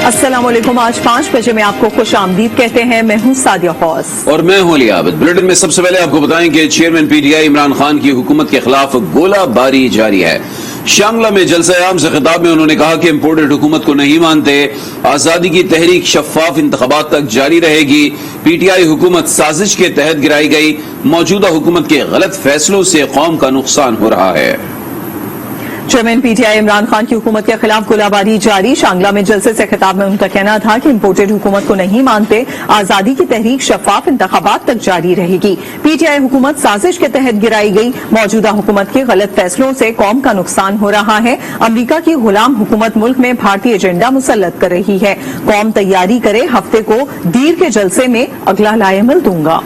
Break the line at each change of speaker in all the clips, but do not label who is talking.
अस्सलाम वालेकुम। आज 5 बजे में आपको खुश आमदीद कहते हैं। मैं हूँ सादिया फौज
और मैं हूँ अली आबिद। बुलेटिन में सबसे पहले आपको बताएं कि चेयरमैन पीटीआई इमरान खान की हुकूमत के खिलाफ गोलाबारी जारी है। शांगला में जलसा-ए-आम से खिताब में उन्होंने कहा कि इम्पोर्टेड हुकूमत को नहीं मानते, आजादी की तहरीक शफाफ इंतखाबात तक जारी रहेगी। पीटीआई हुकूमत साजिश के तहत गिराई गई, मौजूदा हुकूमत के गलत फैसलों से कौम का नुकसान हो रहा है।
चेयरमैन पीटीआई इमरान खान की हुकूमत के खिलाफ गोलाबारी जारी। शांगला में जलसे से खिताब में उनका कहना था कि इम्पोर्टेड हुकूमत को नहीं मानते, आजादी की तहरीक शफाफ इंतखाबात तक जारी रहेगी। पीटीआई हुकूमत साजिश के तहत गिराई गई, मौजूदा हुकूमत के गलत फैसलों से कौम का नुकसान हो रहा है। अमरीका की गुलाम हुकूमत मुल्क में भारतीय एजेंडा मुसल्लत कर रही है। कौम तैयारी करे, हफ्ते को दीर के जलसे में अगला लाएमल दूंगा।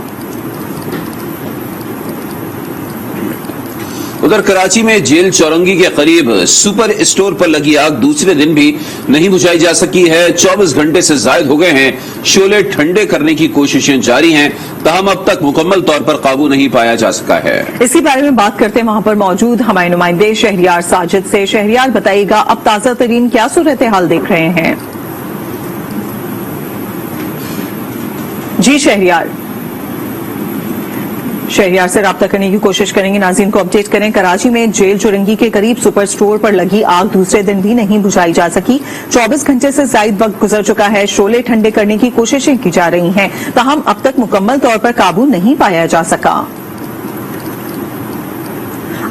उधर कराची में जेल चौरंगी के करीब सुपर स्टोर पर लगी आग दूसरे दिन भी नहीं बुझाई जा सकी है। 24 घंटे से जायद हो गए हैं। शोले ठंडे करने की कोशिशें जारी हैं, ताहम अब तक मुकम्मल तौर पर काबू नहीं पाया जा सका है।
इसी बारे में बात करते हैं वहां पर मौजूद हमारे नुमाइंदे शहरियार साजिद से। शहरियार, बताइएगा अब ताजा तरीन क्या सूरत हाल देख रहे हैं? जी शहरियार से राब्ता करने की कोशिश करेंगे, नाज़रीन को अपडेट करें। कराची में जेल चौरंगी के करीब सुपर स्टोर पर लगी आग दूसरे दिन भी नहीं बुझाई जा सकी। 24 घंटे से ज्यादा वक्त गुजर चुका है। शोले ठंडे करने की कोशिशें की जा रही हैं, ताहम अब तक मुकम्मल तौर पर काबू नहीं पाया जा सका।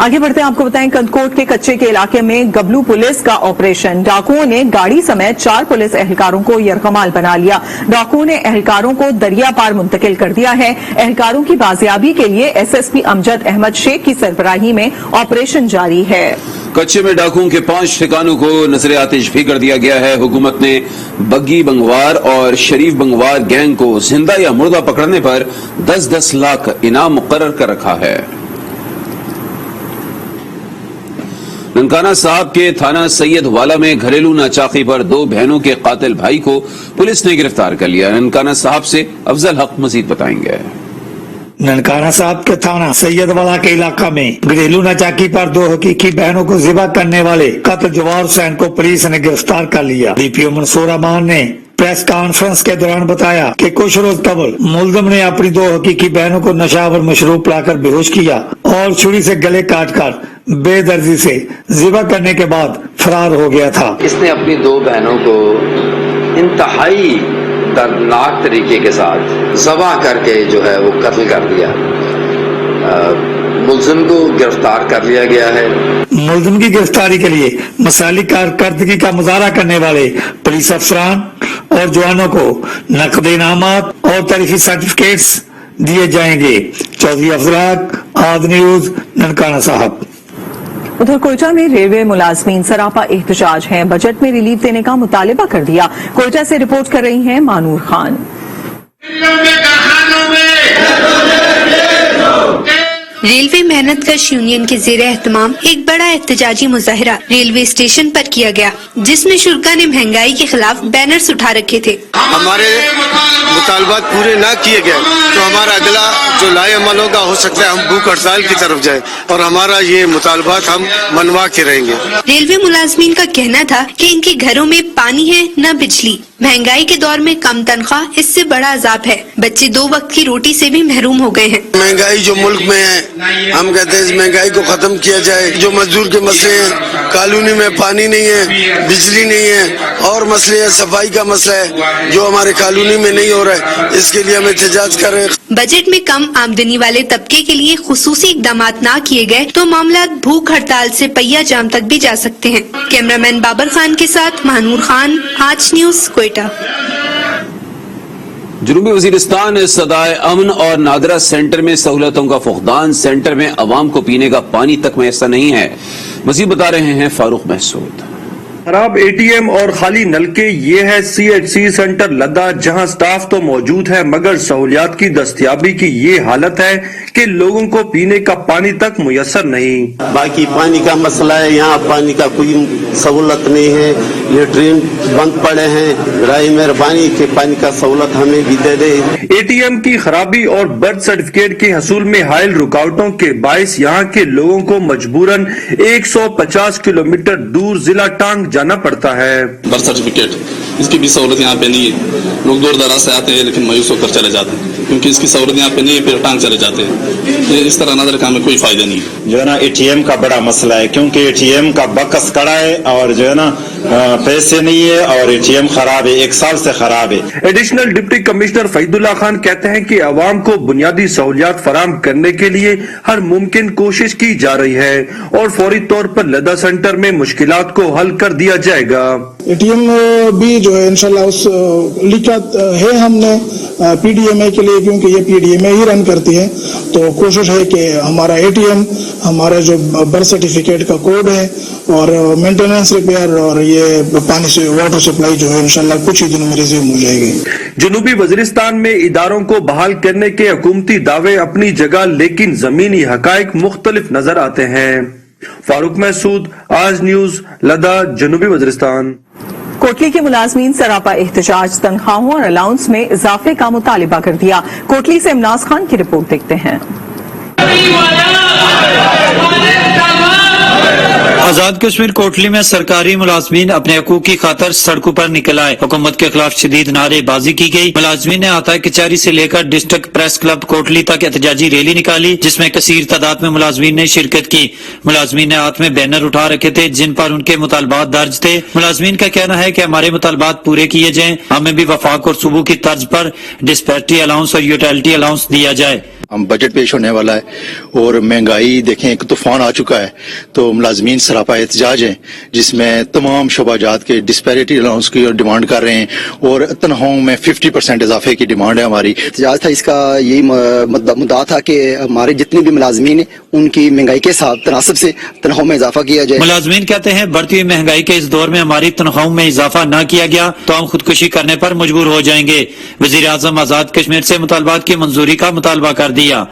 आगे बढ़ते हैं, आपको बताएं कंदकोट के कच्चे के इलाके में गबलू पुलिस का ऑपरेशन। डाकुओं ने गाड़ी समेत 4 पुलिस एहलकारों को यरगमाल बना लिया। डाकुओं ने एहलकारों को दरिया पार मुंतकिल कर दिया है। एहलकारों की बाजियाबी के लिए एसएसपी अमजद अहमद शेख की सरबराही में ऑपरेशन जारी है।
कच्चे में डाकुओं के 5 ठिकानों को नजर आतिश भी कर दिया गया है। हुकूमत ने बग्गी बंगवार और शरीफ बंगवार गैंग को जिंदा या मुर्दा पकड़ने पर 10-10 लाख इनाम मुकर्रर कर रखा है। ननकाना साहब के थाना सैयद वाला में घरेलू नाचाकी पर 2 बहनों के कातिल भाई को पुलिस ने गिरफ्तार कर लिया। ननकाना साहब से अफजल हक मजीद बताएंगे।
ननकाना साहब के थाना सैयद वाला के इलाका में घरेलू नाचाकी पर 2 हकीकी बहनों को ज़िबा करने वाले कातिल जवार हुसैन को पुलिस ने गिरफ्तार कर लिया। डीपीओ मंसूर अमान ने प्रेस कॉन्फ्रेंस के दौरान बताया कि कुछ रोज कबल मुलजिम ने अपनी 2 हकीकी बहनों को नशा और मशरूब पिलाकर बेहोश किया और छुरी से गले काटकर बेदर्दी से ज़िबा करने के बाद फरार हो गया था।
इसने अपनी 2 बहनों को इंतहाई दर्दनाक तरीके के साथ ज़बा करके जो है वो कत्ल कर दिया। मुलजिम को गिरफ्तार कर लिया गया है।
मुलजिम की गिरफ्तारी के लिए मसाली कारकर्दगी का मुजाहरा करने वाले पुलिस अफसरान और जवानों को नकद इनामात और तारीफी सर्टिफिकेट्स दिए जाएंगे। चौधरी अफजल हक, आद न्यूज, ननकाना साहब।
उधर कोयटा में रेलवे मुलाजमीन सरापा एहतजाज हैं। बजट में रिलीफ देने का मुतालिबा कर दिया। कोयटा से रिपोर्ट कर रही हैं मानूर खान।
रेलवे मेहनतकश यूनियन के ज़ेरे एहतमाम एक बड़ा एहतजाजी मुजाहिरा रेलवे स्टेशन पर किया गया, जिसमें शुल्का ने महंगाई के खिलाफ बैनर्स उठा रखे थे।
हमारे मुतालबात पूरे ना किए गए तो हमारा अगला जो लाए अमल होगा, हो सकता है हम भूख हड़ताल की तरफ जाए और हमारा ये मुतालबात हम मनवा के रहेंगे।
रेलवे मुलाजमीन का कहना था कि इनके घरों में पानी है न बिजली। महंगाई के दौर में कम तनख्वाह इससे बड़ा अजाब है। बच्चे 2 वक्त की रोटी से भी महरूम हो गए हैं।
महंगाई जो मुल्क में है, हम कहते हैं इस महंगाई को खत्म किया जाए। जो मजदूर के मसले हैं, कॉलोनी में पानी नहीं है, बिजली नहीं है और मसले है, सफाई का मसला है जो हमारे कॉलोनी में नहीं हो रहा है, इसके लिए हम एहतजाज कर रहे हैं।
बजट में कम आमदनी वाले तबके के लिए खुसूसी इकदाम न किए गए तो मामला भूख हड़ताल से पहिया जाम तक भी जा सकते हैं। कैमरामैन बाबर खान के साथ मानूर खान, आज न्यूज, कोयटा।
जनूबी वजीरिस्तान सदाए अमन और नादरा सेंटर में सहूलतों का फुकदान। सेंटर में अवाम को पीने का पानी तक मैसर नहीं है। मजीद बता रहे हैं फारूक महसूद।
खराब एटीएम और खाली नलके, ये है सीएचसी सेंटर लद्दा, जहां स्टाफ तो मौजूद है मगर सहूलियात की दस्तयाबी की ये हालत है कि लोगों को पीने का पानी तक मुयसर नहीं।
बाकी पानी का मसला है, यहाँ पानी का कोई सहूलत नहीं है। लेटरिन बंद पड़े हैं। राय मेहरबानी के पानी का सहूलत हमें भी दे दे।
एटीएम की खराबी और बर्थ सर्टिफिकेट के हसूल में हायल रुकावटों के बायस यहाँ के लोगों को मजबूरन 150 किलोमीटर दूर जिला टांग जाना पड़ता है।
बर्थ सर्टिफिकेट इसकी भी सहूलत यहाँ पे नहीं है। लोग दूर दराज से आते हैं लेकिन मायूस होकर चले जाते हैं क्योंकि इसकी सहूलत यहाँ पे नहीं है, फिर टांग चले जाते हैं। ये इस तरह नजर काम में कोई फायदा नहीं है।
जो है ना एटीएम का बड़ा मसला है क्योंकि एटीएम का बकस कड़ा है और जो है ना पैसे नहीं है और एटीएम खराब है, 1 साल से खराब है।
Additional deputy commissioner Faizullah Khan कहते हैं कि अवाम को बुनियादी सहूलियात फराम करने के लिए हर मुमकिन कोशिश की जा रही है और फौरी तौर पर लदा सेंटर में मुश्किलात को हल कर दिया जाएगा।
एटीएम भी जो है इंशाल्लाह उस लिखा है हमने पीडीएमए के लिए, क्योंकि ये पीडीएमए ही रन करती है, तो कोशिश है कि हमारा एटीएम, हमारा जो बर्थ सर्टिफिकेट का कोड है और मेंटेनेंस रिपेयर और ये पानी से वाटर सप्लाई जो है इंशाल्लाह कुछ ही दिनों में रिज्यूम हो जाएगी।
जनूबी वजीरिस्तान में इदारों को बहाल करने के हुकूमती दावे अपनी जगह, लेकिन जमीनी हकाइक मुख्तलिफ नजर आते हैं। फारूक महसूद, आज न्यूज, लदा, जनूबी वजीरिस्तान।
कोटली के मुलाजमीन सरापा एहतजाज, तनख्वाहों और अलाउंस में इजाफे का मुतालिबा कर दिया। कोटली से इमनाज खान की रिपोर्ट देखते हैं।
आजाद कश्मीर कोटली में सरकारी मुलाजमीन अपने हकूक की खातर सड़कों पर निकल आए। हुकूमत के खिलाफ शदीद नारेबाजी की गई। मुलाजमीन ने आता कचहरी से लेकर डिस्ट्रिक्ट प्रेस क्लब कोटली तक एहतजाजी रैली निकाली जिसमें कसीर तादाद में मुलाजमीन ने शिरकत की। मुलाजमीन ने हाथ में बैनर उठा रखे थे जिन पर उनके मुतालबात दर्ज थे। मुलाजमीन का कहना है कि हमारे मुतालबात पूरे किए जाएं, हमें भी वफाक और सुबह की तर्ज पर डिस्पैरिटी अलाउंस और यूटिलिटी अलाउंस दिया जाए।
हम बजट पेश होने वाला है और महंगाई देखें एक तूफान आ चुका है, तो मुलाजमीन सरापा एहतजाज हैं जिसमें तमाम शोबाजात के डिस्पैरिटी अलाउंस की डिमांड कर रहे हैं और तनख्वाहों में 50% इजाफे की डिमांड है हमारी।
एहतजाज था, इसका यही मुद्दा था कि हमारे जितने भी मुलाजमीन हैं उनकी महंगाई के साथ तनासब से तनख्वाहों में इजाफा किया जाए।
मुलाजमीन कहते हैं बढ़ती हुई महंगाई के इस दौर में हमारी तनख्वाहों में इजाफा न किया गया तो हम खुदकुशी करने पर मजबूर हो जाएंगे। वजीर आजम आजाद कश्मीर से मुतालबात की मंजूरी का मुतालबा कर दिया।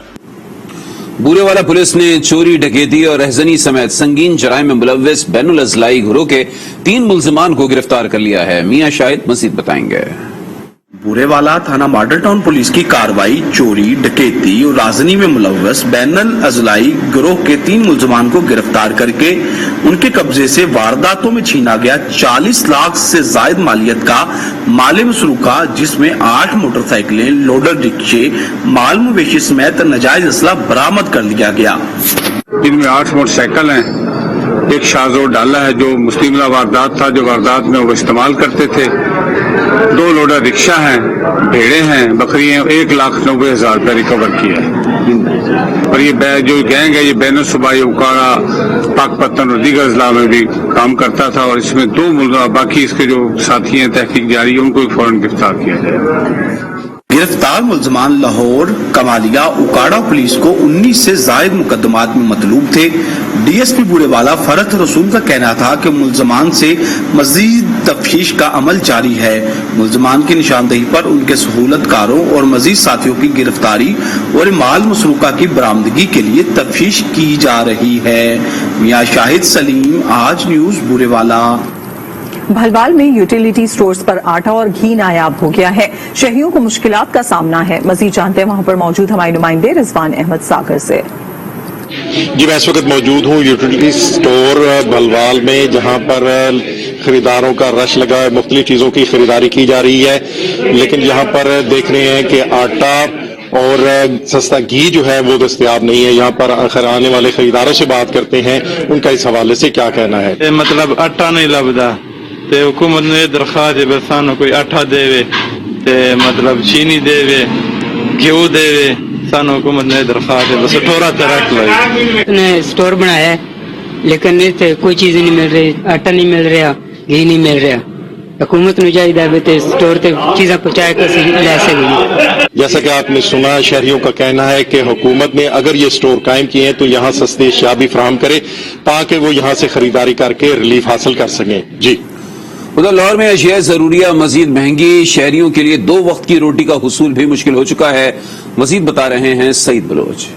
बूरेवाला पुलिस ने चोरी, डकैती और रहजनी समेत संगीन जराइम में मुलव्वस बैनुल अजलाई गिरोह के 3 मुल्जिमान को गिरफ्तार कर लिया है। मियां शाहिद मजीद बताएंगे।
बूरेवाला थाना मॉडल टाउन पुलिस की कार्रवाई चोरी, डकैती और राजनी में मुलव्वस बैनुल अजलाई गिरोह के 3 मुल्जिमान को गिरफ्तार करके उनके कब्जे से वारदातों में छीना गया 40 लाख से जायद मालियत का माल मसरूका, जिसमें 8 मोटरसाइकिलें, लोडर रिक्शे, माल मवेशी समेत नाजायज असला बरामद कर लिया गया।
इनमें 8 मोटरसाइकिल हैं, एक शाजो डाला है जो मुस्लिम वारदात था, जो वारदात में वो इस्तेमाल करते थे, 2 लोडर रिक्शा हैं, भेड़े हैं, बकरियां, 1,90,000 रुपया रिकवर किया है। और ये जो गैंग है ये बैन सूबाई उकाड़ा, पाकपत्तन और दीगर अजला में भी काम करता था और इसमें 2 बाकी इसके जो साथी हैं तहकीक जारी है उनको भी फौरन गिरफ्तार किया जाएगा।
गिरफ्तार मुल्जिमान लाहौर, कमालिया, उकाड़ा पुलिस को 19 से जायद मुकदमात में मतलूब थे। डीएसपी बूरेवाला फरत रसूल का कहना था कि मुल्जिमान से मजीद तफ्तीश का अमल जारी है। मुल्जिमान की निशानदेही पर उनके सहूलतकारों और मजीद साथियों की गिरफ्तारी और माल मसरूका की बरामदगी के लिए तफ्तीश की जा रही है। मियां शाहिद सलीम, आज न्यूज, बूरेवाला।
भलवाल में यूटिलिटी स्टोर्स पर आटा और घी नायाब हो गया है। शहरियों को मुश्किलात का सामना है। मजीद जानते हैं वहां पर मौजूद हमारे नुमाइंदे रिजवान अहमद सागर से।
जी, मैं इस वक्त मौजूद हूँ यूटिलिटी स्टोर भलवाल में, जहाँ पर खरीदारों का रश लगा है, मुख्तलिफ चीजों की खरीदारी की जा रही है, लेकिन यहाँ पर देख रहे हैं कि आटा और सस्ता घी जो है वो दस्तयाब नहीं है। यहाँ पर आखिर आने वाले खरीदारों से बात करते हैं, उनका इस हवाले से क्या कहना है।
मतलब आटा नहीं लभदा ते हुकूमत ने दरखास्त है बस सानू कोई आटा देवे ते मतलब चीनी देवे, घी देवे, सानू हुकूमत ने दरखास्त है बस थोड़ा तरह
ने स्टोर बनाया है लेकिन इतने कोई चीज नहीं मिल रही, आटा नहीं मिल रहा, घी नहीं मिल रहा। हुकूमत ने चाहिए स्टोर तक चीजें पहुँचाए कर ले सकेंगे।
जैसा कि आपने सुना, शहरियों का कहना है कि हुकूमत ने अगर ये स्टोर कायम किए हैं तो यहाँ सस्ती अशिया भी फराहम करे ताकि वो यहाँ से खरीदारी करके रिलीफ हासिल कर सकें। जी,
उधर लाहौर में अशिया जरूरिया मजीद महंगी, शहरियों के लिए 2 वक्त की रोटी का हुसूल भी मुश्किल हो चुका है। मजीद बता रहे हैं सईद बलोच।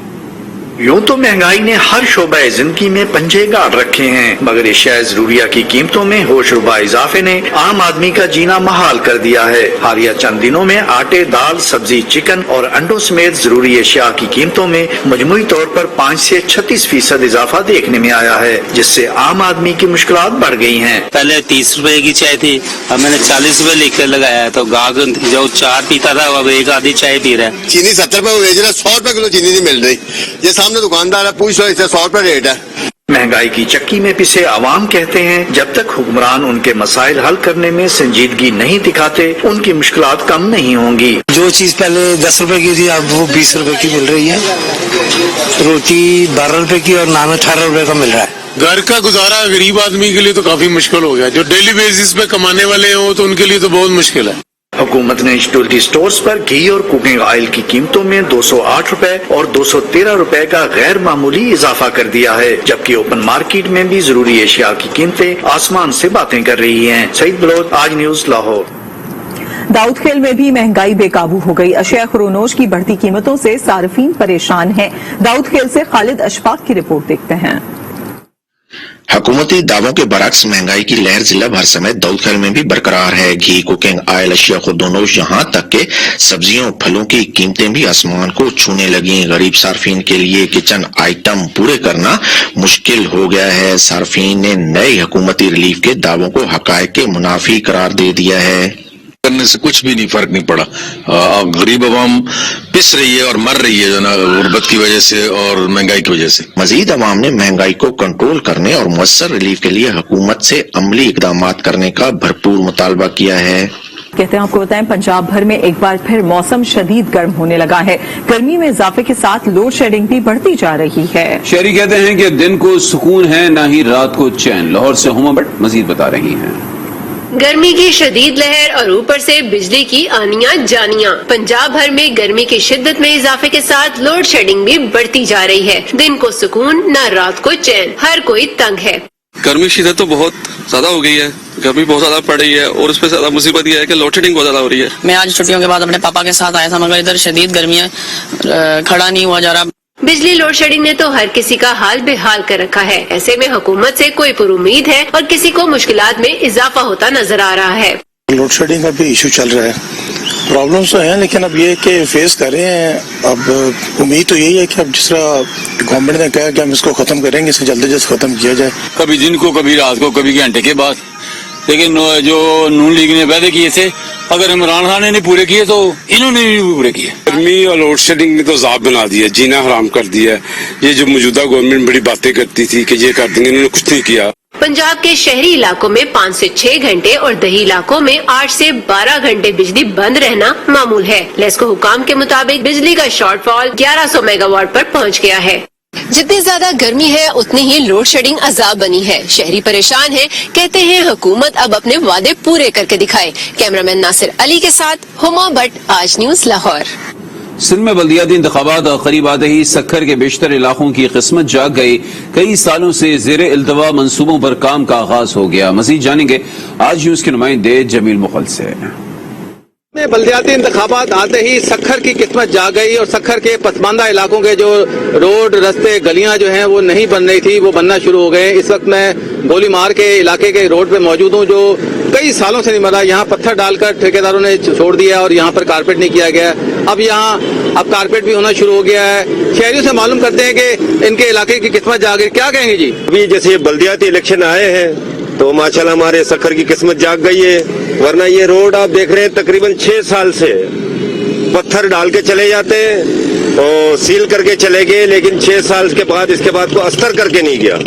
यूं तो महंगाई ने हर शोबा जिंदगी में पंजे गाड़ रखे हैं, मगर एशिया ज़रूरिया की कीमतों में होशरुबा इजाफे ने आम आदमी का जीना महाल कर दिया है। हालिया चंद दिनों में आटे, दाल, सब्जी, चिकन और अंडों समेत जरूरी एशिया की कीमतों में मजमूई तौर पर 5 से 36% इजाफा देखने में आया है, जिससे आम आदमी की मुश्किलात बढ़ गई हैं।
पहले 30 रुपए की चाय थी, अब मैंने 40 रुपए लिख कर लगाया, तो गाहक जो चाय पीता था अब एक आधी चाय पी रहा है।
चीनी 70 रुपए बेच रहा है, 100 रुपए किलो चीनी नहीं मिल रही। ये सामने दुकानदार है, पूछ लो, इससे 100 रुपए रेट है।
महंगाई की चक्की में पिसे आवाम कहते हैं, जब तक हुक्मरान उनके मसाइल हल करने में संजीदगी नहीं दिखाते, उनकी मुश्किलात कम नहीं होंगी।
जो चीज पहले 10 रुपए की थी अब वो 20 रुपए की मिल रही है। रोटी 12 रुपए की और नान 18 रुपए का मिल रहा है।
घर का गुजारा गरीब आदमी के लिए तो काफी मुश्किल हो गया। जो डेली बेसिस पे कमाने वाले हो तो उनके लिए तो बहुत मुश्किल है।
हुकूमत ने यूटिलिटी स्टोर्स पर घी और कुकिंग ऑयल की कीमतों में 208 रुपए और 213 रुपए का गैर मामूली इजाफा कर दिया है, जबकि ओपन मार्केट में भी जरूरी एशिया की कीमतें आसमान से बातें कर रही हैं। सईद बलोच, आज न्यूज, लाहौर।
दाऊद खेल में भी महंगाई बेकाबू हो गई। अशिया खुरोनोश की बढ़ती कीमतों से सार्फिन परेशान हैं। दाऊद खेल से खालिद अशफाक की रिपोर्ट देखते हैं।
हुकूमती दावों के बरक्स महंगाई की लहर जिला भर समेत दाऊद खेल में भी बरकरार है। घी, कुकिंग ऑयल, अशिया खुर्दोनोश, यहाँ तक के सब्जियों फलों की कीमतें भी आसमान को छूने लगी। गरीब सार्फिन के लिए किचन आइटम पूरे करना मुश्किल हो गया है। सार्फिन ने नए हुकूमती रिलीफ के दावों को हकायक के मुनाफी करार दे दिया है।
करने से कुछ भी नहीं फर्क नहीं पड़ा। गरीब अवाम पिस रही है और मर रही है, जो ना गुर्बत की वजह से और महंगाई की वजह से।
मजीद अवाम ने महंगाई को कंट्रोल करने और मुअस्सर रिलीफ के लिए हुकूमत से अमली इकदाम करने का भरपूर मुतालबा किया है।
कहते हैं, आपको बताएं, पंजाब भर में एक बार फिर मौसम शदीद गर्म होने लगा है। गर्मी में इजाफे के साथ लोड शेडिंग भी बढ़ती जा रही है।
शहरी कहते हैं कि दिन को सुकून है, न ही रात को चैन। लाहौर से हुमा भट्ट मजीद बता रही हैं।
गर्मी की शदीद लहर और ऊपर से बिजली की आनियां जानियां। पंजाब भर में गर्मी की शिद्दत में इजाफे के साथ लोड शेडिंग भी बढ़ती जा रही है। दिन को सुकून, न रात को चैन, हर कोई तंग है।
गर्मी की शिद्दत तो बहुत ज्यादा हो गई है, गर्मी बहुत ज्यादा पड़ रही है और उसपे ज्यादा मुसीबत यह है कि लोड शेडिंग बहुत ज्यादा हो रही है।
मैं आज छुट्टियों के बाद अपने पापा के साथ आया था, मगर इधर शदीद गर्मी है, खड़ा नहीं हुआ जा रहा।
बिजली लोड शेडिंग ने तो हर किसी का हाल बेहाल कर रखा है। ऐसे में हुकूमत से कोई पुरुमीद है और किसी को मुश्किलात में इजाफा होता नजर आ रहा है।
लोड शेडिंग का भी इशू चल रहा है, प्रॉब्लम्स तो हैं, लेकिन अब ये कि फेस कर रहे हैं। अब उम्मीद तो यही है कि अब जिस तरह गवर्नमेंट ने कहा कि हम इसको खत्म करेंगे, इसे जल्दी जल्द खत्म किया जाए।
कभी दिन को, कभी रात को, कभी घंटे के बाद। लेकिन जो नून लीग ने वादे किए थे, अगर इमरान खान ने पूरे किए तो इन्होंने भी पूरे किए।
गर्मी और लोड शेडिंग ने तो जाब बना दिया, जीना हराम कर दिया। ये जो मौजूदा गवर्नमेंट बड़ी बातें करती थी कि ये कर देंगे, इन्होंने कुछ नहीं किया।
पंजाब के शहरी इलाकों में 5 से 6 घंटे और दही इलाकों में 8 से 12 घंटे बिजली बंद रहना मामूल है। लेस्को हुकाम के मुताबिक बिजली का शॉर्टफॉल 1100 मेगावाट पर पहुंच गया है। जितनी ज्यादा गर्मी है उतनी ही लोड शेडिंग अजाब बनी है। शहरी परेशान हैं, कहते हैं हुकूमत अब अपने वादे पूरे करके दिखाए। कैमरामैन नासिर अली के साथ हुमा भट्ट, आज न्यूज, लाहौर।
सिंध में बल्दियाती इंतखाबात करीब आते ही सक्खर के बेशतर इलाकों की किस्मत जाग गई। कई सालों से जेर इल्तवा मंसूबों पर काम का आगाज हो गया। मजीद जानेंगे आज न्यूज के नुमाइंदे जमील मुगल से।
बल्दियाती इंतखाबात आते ही सक्खर की किस्मत जाग गई और सक्खर के पसमानदा इलाकों के जो रोड, रस्ते, गलियां जो हैं वो नहीं बन रही थी, वो बनना शुरू हो गए। इस वक्त मैं गोली मार के इलाके के रोड पे मौजूद हूँ, जो कई सालों से नहीं बना। यहाँ पत्थर डालकर ठेकेदारों ने छोड़ दिया और यहाँ पर कारपेट नहीं किया गया। अब कारपेट भी होना शुरू हो गया है। शहरियों से मालूम करते हैं कि इनके इलाके की किस्मत जाग गई। क्या कहेंगे जी?
अभी जैसे बल्दियाती इलेक्शन आए हैं तो माशाल्लाह हमारे सक्खर की किस्मत जाग गई है। वरना ये रोड आप देख रहे हैं तकरीबन 6 साल से पत्थर डाल के चले जाते हैं और सील करके चले गए, लेकिन 6 साल के बाद इसके बाद को अस्तर करके नहीं गया।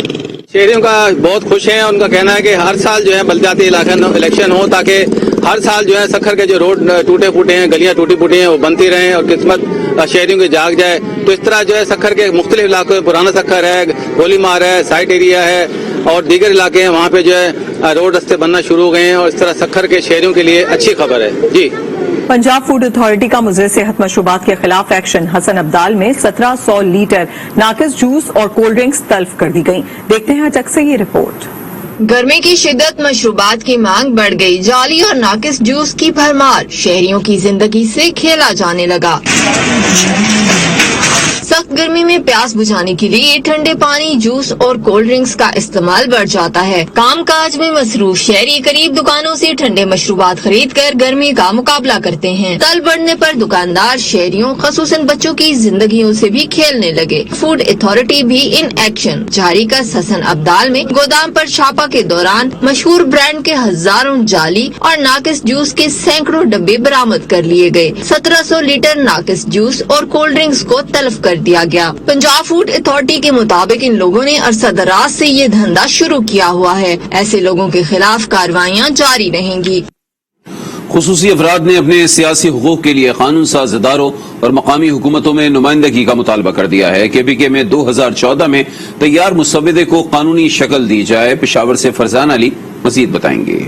शहरियों का बहुत खुश हैं। उनका कहना है कि हर साल जो है बल्दियाती इलेक्शन हो, ताकि हर साल जो है सक्खर के जो रोड टूटे फूटे हैं, गलियां टूटी फूटी हैं, वो बनती रहें और किस्मत शहरियों की जाग जाए। तो इस तरह जो है सक्खर के मुख्तलिफ इलाकों में, पुराना सक्खर है, गोली मार है, साइट एरिया है और दीगर इलाके हैं, वहाँ पे जो है रोड रास्ते बनना शुरू हो गए हैं और इस तरह सक्खर के शहरियों के लिए अच्छी खबर है जी।
पंजाब फूड अथॉरिटी का मुज़र सेहत मशरूबात के खिलाफ एक्शन। हसन अब्दाल में 1700 लीटर नाकिस जूस और कोल्ड ड्रिंक्स तल्फ कर दी गई। देखते हैं अटक से ये रिपोर्ट।
गर्मी की शिद्दत, मशरूबात की मांग बढ़ गई, जाली और नाकिस जूस की भरमार, शहरियों की जिंदगी से खेला जाने लगा। सख्त गर्मी में प्यास बुझाने के लिए ठंडे पानी, जूस और कोल्ड ड्रिंक्स का इस्तेमाल बढ़ जाता है। काम काज में मसरूफ शहरी करीब दुकानों से ठंडे मशरूबात खरीद कर गर्मी का मुकाबला करते हैं। तल बढ़ने पर दुकानदार शहरियों खसूसन बच्चों की जिंदगियों से भी खेलने लगे। फूड अथॉरिटी भी इन एक्शन जारी कर हसन अब्दाल में गोदाम पर छापा के दौरान मशहूर ब्रांड के हजारों जाली और नाकिस जूस के सैकड़ों डब्बे बरामद कर लिए गए। 1700 लीटर नाकिस जूस और कोल्ड ड्रिंक्स को तलब कर दिया गया। पंजाब फूड अथॉरिटी के मुताबिक इन लोगों ने अरसा दराज से ये धंधा शुरू किया हुआ है। ऐसे लोगों के खिलाफ कार्रवाइयाँ जारी रहेंगी।
खुसूसी अफराद ने अपने सियासी हुकूक के लिए कानून साज इदारों और मकामी हुकूमतों में नुमाइंदगी का मुतालबा कर दिया है। KPK में 2014 में तैयार मुसवदे को कानूनी शक्ल दी जाए। पेशावर से फरजान अली मजीद बताएंगे।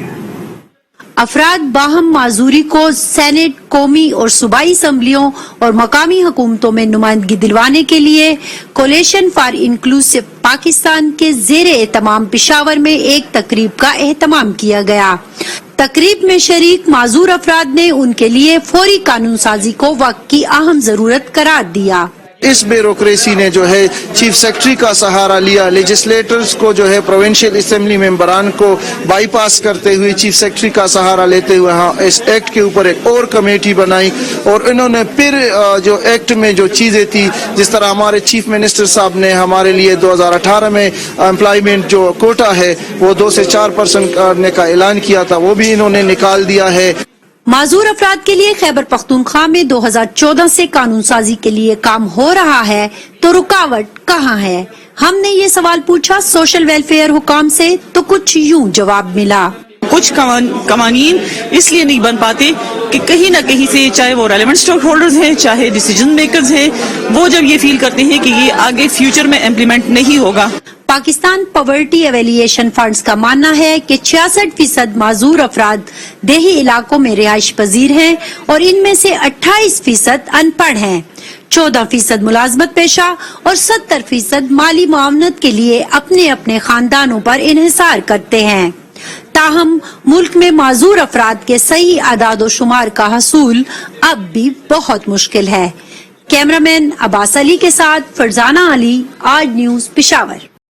अफराद बाहम माजूरी को सेनेट, कौमी और सूबाई असम्बलियों और मकामी हुकूमतों में नुमाइंदगी दिलवाने के लिए कोलेशन फॉर इंक्लूसिव पाकिस्तान के ज़ेरे एहतमाम पेशावर में एक तकरीब का एहतमाम किया गया। तकरीब में शरीक माजूर अफराद ने उनके लिए फौरी कानून साजी को वक्त की अहम जरूरत करार दिया।
इस ब्यूरोक्रेसी ने जो है चीफ सेक्रेटरी का सहारा लिया, लेजिस्लेटर्स को जो है प्रोविंशियल असेंबली मेंबरान को बाईपास करते हुए चीफ सेक्रेटरी का सहारा लेते हुए इस एक्ट के ऊपर एक और कमेटी बनाई और इन्होंने फिर जो एक्ट में जो चीजें थी, जिस तरह हमारे चीफ मिनिस्टर साहब ने हमारे लिए 2018 में एम्प्लॉयमेंट जो कोटा है वो 2 से 4% करने का ऐलान किया था, वो भी इन्होंने निकाल दिया है।
माजूर अफराद के लिए खैबर पख्तूनख्वा में 2014 से कानून साजी के लिए काम हो रहा है, तो रुकावट कहाँ है? हमने ये सवाल पूछा सोशल वेलफेयर हुकाम से, तो कुछ यूं जवाब मिला।
कुछ कवानीन इसलिए नहीं बन पाते कि कहीं न कहीं से, चाहे वो रेलेवेंट स्टेक होल्डर्स हैं, चाहे डिसीजन मेकर्स हैं, वो जब ये फील करते हैं कि ये आगे फ्यूचर में इम्प्लीमेंट नहीं होगा।
पाकिस्तान पॉवर्टी एवेलिएशन फंड्स का मानना है कि 66% माजूर अफराद देही इलाकों में रिहाइश पजीर हैं और इनमें से 28% अनपढ़ हैं। 14% मुलाजमत पेशा और 70% माली मुआवनत के लिए अपने अपने खानदानों पर इन्हिसार करते हैं। ताहम मुल्क में माजूर अफराद के सही आदाद शुमार का हसूल अब भी बहुत मुश्किल है। कैमरामैन अब्बास अली के साथ फरजाना अली, आज न्यूज पेशावर।